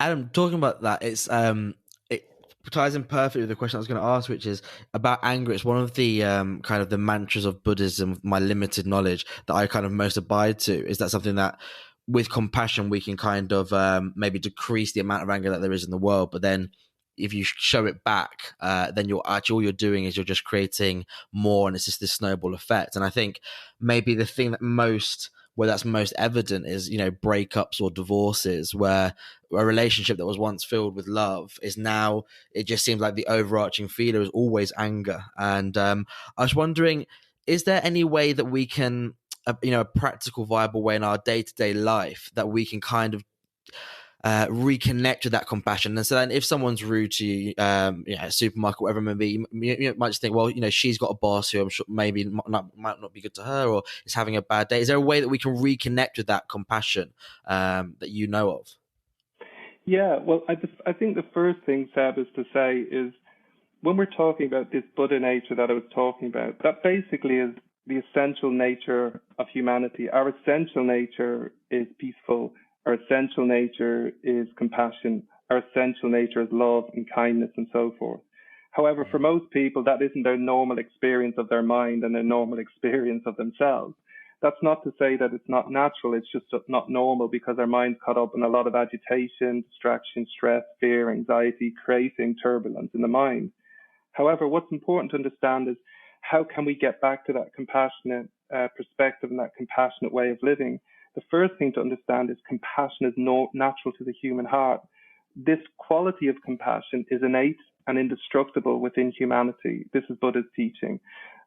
Adam, talking about that, it ties in perfectly with the question I was going to ask, which is about anger. It's one of the kind of the mantras of Buddhism, my limited knowledge, that I kind of most abide to. Is that something that with compassion we can kind of maybe decrease the amount of anger that there is in the world, but then if you show it back, then you're actually all you're doing is you're just creating more, and it's just this snowball effect. And I think maybe the thing that where that's most evident is, breakups or divorces, where a relationship that was once filled with love is now, it just seems like the overarching feeler is always anger. And I was wondering, is there any way that we can, a practical, viable way in our day-to-day life that we can kind of reconnect with that compassion? And so then if someone's rude to you, a supermarket, whatever it may be, you might just think, well, she's got a boss who I'm sure maybe might not be good to her, or is having a bad day. Is there a way that we can reconnect with that compassion that you know of? Yeah, well, I think the first thing, Seb, is to say is when we're talking about this Buddha nature that I was talking about, that basically is the essential nature of humanity. Our essential nature is peaceful. Our essential nature is compassion. Our essential nature is love and kindness and so forth. However, for most people, that isn't their normal experience of their mind and their normal experience of themselves. That's not to say that it's not natural. It's just not normal because our mind's caught up in a lot of agitation, distraction, stress, fear, anxiety, creating turbulence in the mind. However, what's important to understand is how can we get back to that compassionate perspective and that compassionate way of living? The first thing to understand is compassion is natural to the human heart. This quality of compassion is innate and indestructible within humanity. This is Buddha's teaching.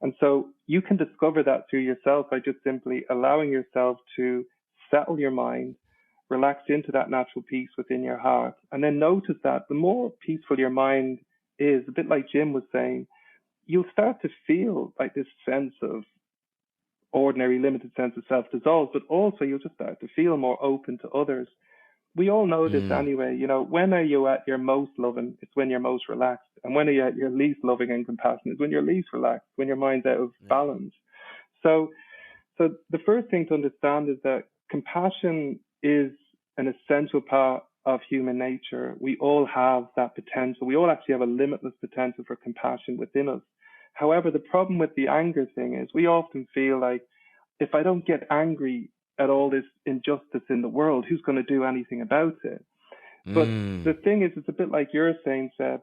And so you can discover that through yourself by just simply allowing yourself to settle your mind, relax into that natural peace within your heart. And then notice that the more peaceful your mind is, a bit like Jim was saying, you'll start to feel like this sense of ordinary, limited sense of self-dissolve, but also you'll just start to feel more open to others. We all know this anyway. When are you at your most loving? It's when you're most relaxed. And when are you at your least loving and compassionate? It's when you're least relaxed, when your mind's out of balance. So the first thing to understand is that compassion is an essential part of human nature. We all have that potential. We all actually have a limitless potential for compassion within us. However, the problem with the anger thing is we often feel like if I don't get angry at all this injustice in the world, who's going to do anything about it? But the thing is, it's a bit like you're saying, Seb,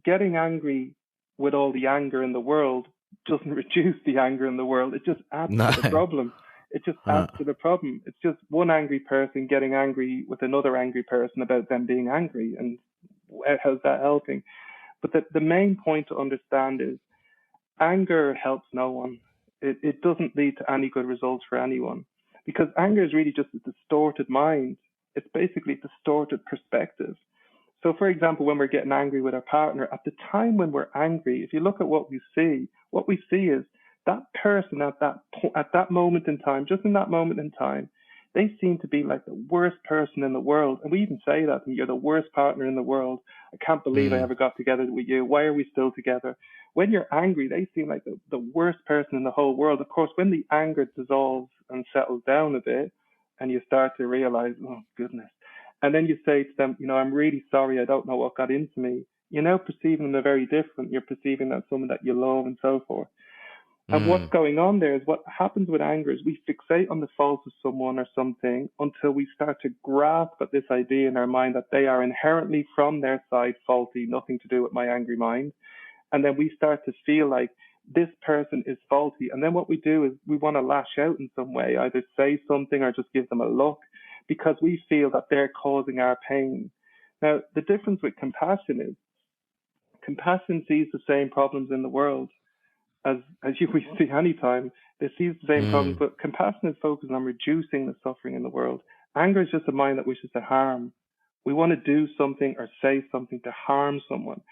getting angry with all the anger in the world doesn't reduce the anger in the world. It just adds to the problem. It just adds to the problem. It's just one angry person getting angry with another angry person about them being angry. And how's that helping? But the main point to understand is anger helps no one. It doesn't lead to any good results for anyone, because anger is really just a distorted mind. It's basically a distorted perspective. So, for example, when we're getting angry with our partner, at the time when we're angry, if you look at what we see is that person at that moment in time, just in that moment in time, they seem to be like the worst person in the world. And we even say that, you're the worst partner in the world. I can't believe I ever got together with you. Why are we still together? When you're angry, they seem like the worst person in the whole world. Of course, when the anger dissolves and settles down a bit, and you start to realize, oh, goodness. And then you say to them, I'm really sorry. I don't know what got into me. You're now perceiving them very different. You're perceiving them as someone that you love and so forth. And what's going on there is what happens with anger is we fixate on the faults of someone or something until we start to grasp at this idea in our mind that they are inherently from their side faulty, nothing to do with my angry mind. And then we start to feel like this person is faulty. And then what we do is we want to lash out in some way, either say something or just give them a look, because we feel that they're causing our pain. Now, the difference with compassion is compassion sees the same problems in the world as we see anytime. They see the same problems, but compassion is focused on reducing the suffering in the world. Anger is just a mind that wishes to harm. We want to do something or say something to harm someone.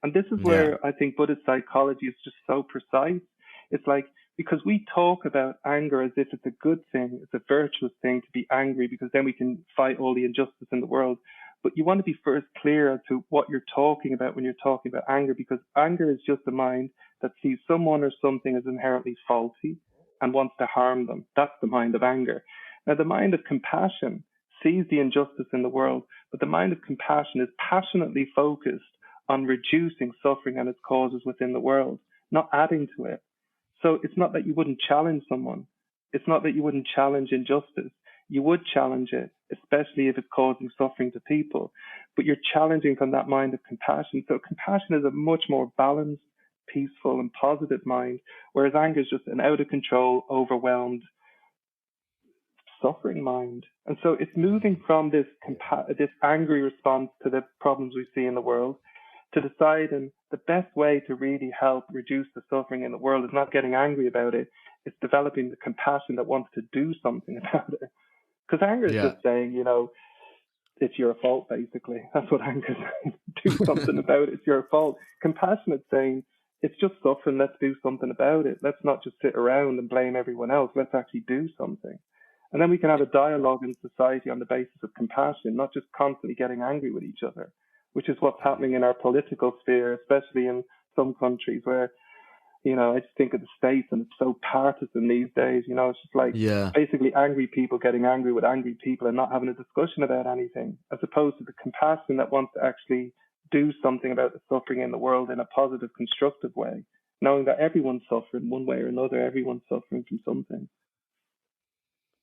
And this is where I think Buddhist psychology is just so precise. It's like, because we talk about anger as if it's a good thing, it's a virtuous thing to be angry, because then we can fight all the injustice in the world. But you want to be first clear as to what you're talking about when you're talking about anger, because anger is just a mind that sees someone or something as inherently faulty and wants to harm them. That's the mind of anger. Now, the mind of compassion sees the injustice in the world, But the mind of compassion is passionately focused on reducing suffering and its causes within the world, not adding to it. So it's not that you wouldn't challenge someone. It's not that you wouldn't challenge injustice. You would challenge it, especially if it's causing suffering to people. But you're challenging from that mind of compassion. So compassion is a much more balanced, peaceful, and positive mind, whereas anger is just an out of control, overwhelmed, suffering mind. And so it's moving from this angry response to the problems we see in the world to deciding the best way to really help reduce the suffering in the world is not getting angry about it. It's developing the compassion that wants to do something about it. Because anger is just saying, it's your fault, basically. That's what anger is saying. Do something about it. It's your fault. Compassion is saying, it's just suffering. Let's do something about it. Let's not just sit around and blame everyone else. Let's actually do something. And then we can have a dialogue in society on the basis of compassion, not just constantly getting angry with each other, which is what's happening in our political sphere, especially in some countries where, I just think of the States and it's so partisan these days. It's just like basically angry people getting angry with angry people and not having a discussion about anything, as opposed to the compassion that wants to actually do something about the suffering in the world in a positive, constructive way, knowing that everyone's suffering one way or another, everyone's suffering from something.